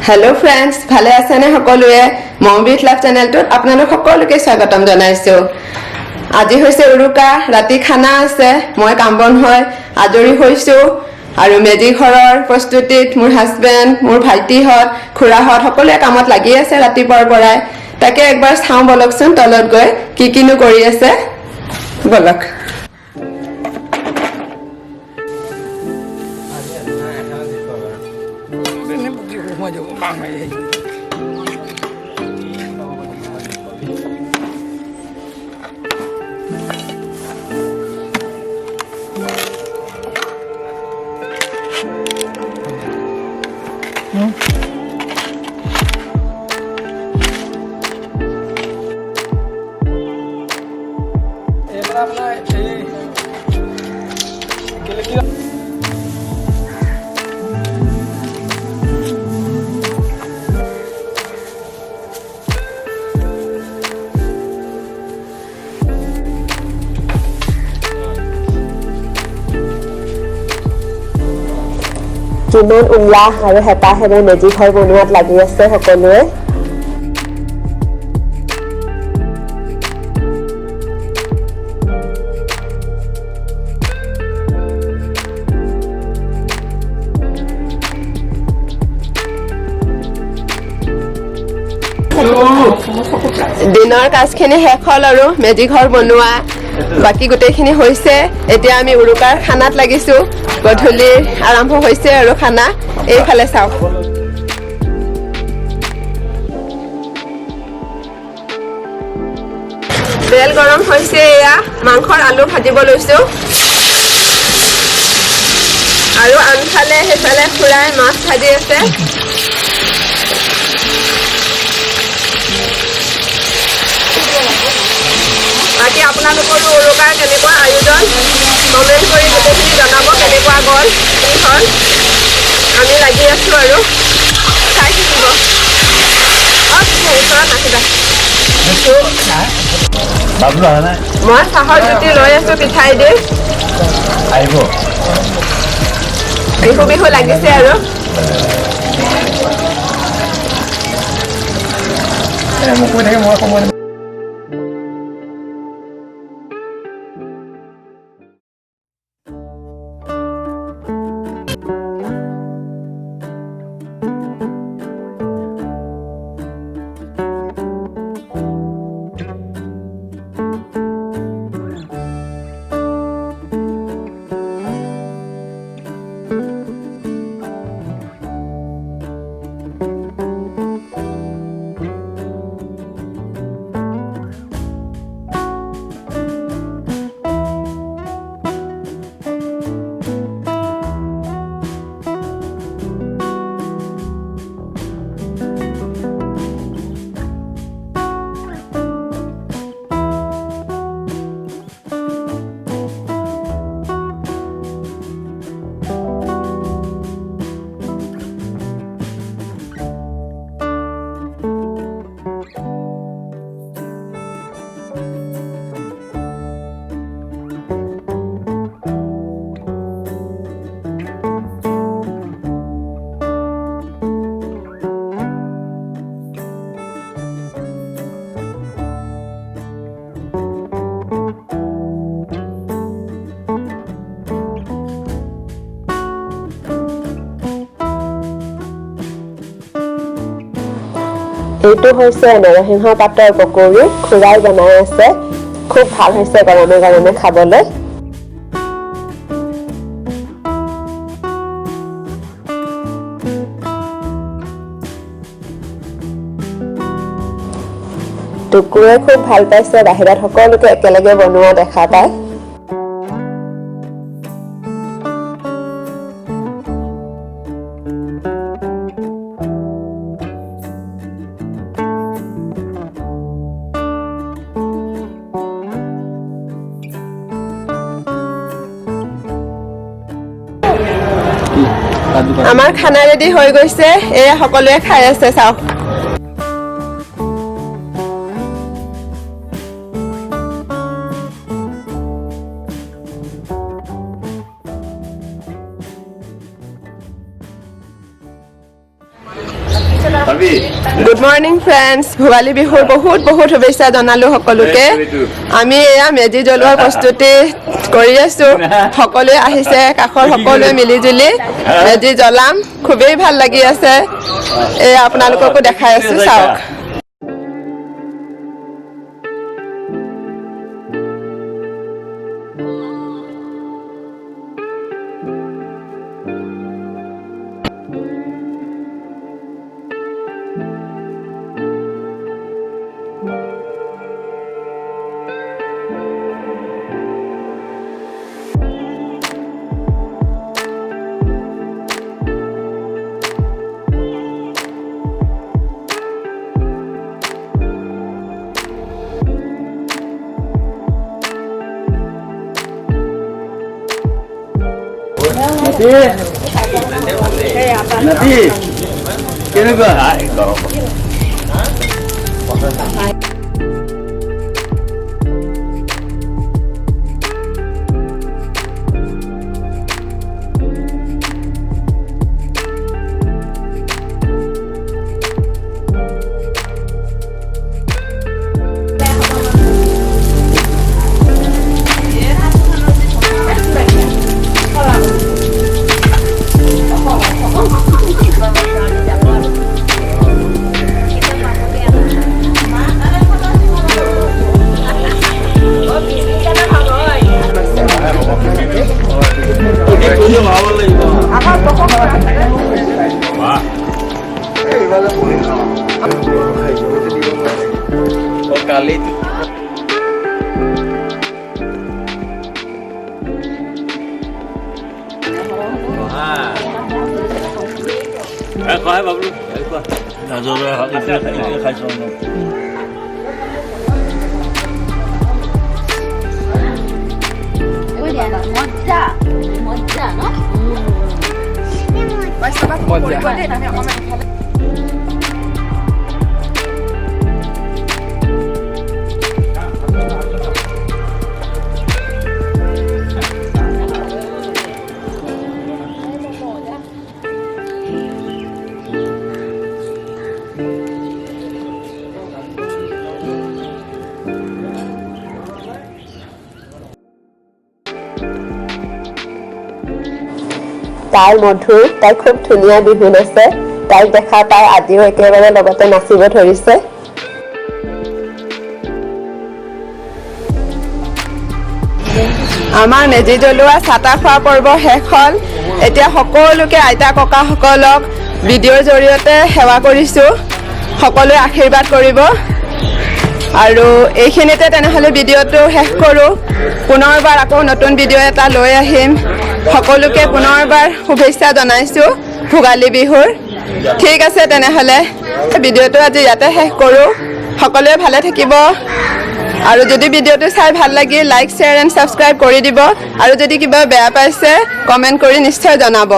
Hello friends ভালে আছেনে সকলোৱে মমবিট লাভ চেনেলটোত আপোনালোক সকলোকে স্বাগতম জনাইছো আজি হৈছে উৰুকা ৰাতি খানা আছে মই কামবন হয় আজৰি হৈছো আৰু মেজি ঘৰৰ প্ৰস্তুতিত মোৰ হাজবেণ্ড মোৰ ভাইটিহঁত খুৰাহঁত সকলোৱে কামত লাগি আছে ৰাতিপুৱাৰ পৰাই তাকে একবাৰ চাওঁ বলকচোন তলত গৈ কি কিনো কৰি আছে বলক কিমান উল্লাহ আৰু হেঁপাহেৰে মেজি ঘৰ বনোৱাত লাগি আছে সকলোৱে দিনৰ কাজখিনি শেষ হ'ল আৰু মেজি ঘৰ বনোৱা বাকি গোটেইখিনি হৈছে এতিয়া আমি উৰুকাৰ খানাত লাগিছো গধূলি আৰম্ভ হৈছে আৰু খানা এইফালে চাওক তেল গৰম হৈছে এয়া মাংসৰ আলু ভাজিব লৈছো আৰু আনফালে সেইফালে খুৰাই মাছ ভাজি আছে বাকি আপোনালোকৰো উৰুকাৰ কেনেকুৱা আয়োজন কমেণ্ট কৰি গোটেইখিনি জনাব কেনেকুৱা গ'ল এইখন আমি লাগি আছো আৰু চাই থাকিব ওচৰত নাহিবা মই চাহৰ জুতি লৈ আছো পিঠাই দি বিহু বিহু লাগিছে আৰু এইটো হৈছে নৰসিংহ পাতৰ পকৰি খুৰাই বনাই আছে খুব ভাল হৈছে গৰমে গৰমে খাবলৈ টুকুৰে খুব ভাল পাইছে বাহিৰত সকলোকে একেলগে বনোৱা দেখা পায় আমাৰ খানা ৰেডি হৈ গৈছে এয়া সকলোৱে খাই আছে চাওক গুড মৰ্ণিং ফ্ৰেণ্ডছ ভোগালী বিহুৰ বহুত বহুত শুভেচ্ছা জনালোঁ সকলোকে আমি এয়া মেজি জ্বলোৱাৰ প্ৰস্তুতি কৰি আছোঁ সকলোৱে আহিছে কাষৰ সকলোৱে মিলিজুলি মেজি জ্বলাম খুবেই ভাল লাগি আছে এয়া আপোনালোককো দেখাই আছোঁ চাওক Nanti, kenapa? Kali kau apa belum? Dah jauh itu khai xong rồi. Moja, no? তাই মধুৰ তাই খুব ধুনীয়া বিহু নাচে তাইক দেখা পাই আজিও একেবাৰে লগতে নাচিব ধৰিছে আমাৰ মেজি জ্বলোৱা চাটা খোৱা পৰ্ব শেষ হ'ল এতিয়া সকলোকে আইতা ককাসকলক ভিডিঅ'ৰ জৰিয়তে সেৱা কৰিছোঁ সকলোৱে আশীৰ্বাদ কৰিব আৰু এইখিনিতে তেনেহ'লে ভিডিঅ'টো শেষ কৰোঁ পুনৰবাৰ আকৌ নতুন ভিডিঅ' এটা লৈ আহিম সকলোকে পুনৰবাৰ শুভেচ্ছা জনাইছোঁ ভোগালী বিহুৰ ঠিক আছে তেনেহ'লে ভিডিঅ'টো আজি ইয়াতে শেষ কৰোঁ সকলোৱে ভালে থাকিব আৰু যদি ভিডিঅ'টো চাই ভাল লাগি লাইক শ্বেয়াৰ এণ্ড ছাবস্ক্ৰাইব কৰি দিব আৰু যদি কিবা বেয়া পাইছে কমেণ্ট কৰি নিশ্চয় জনাব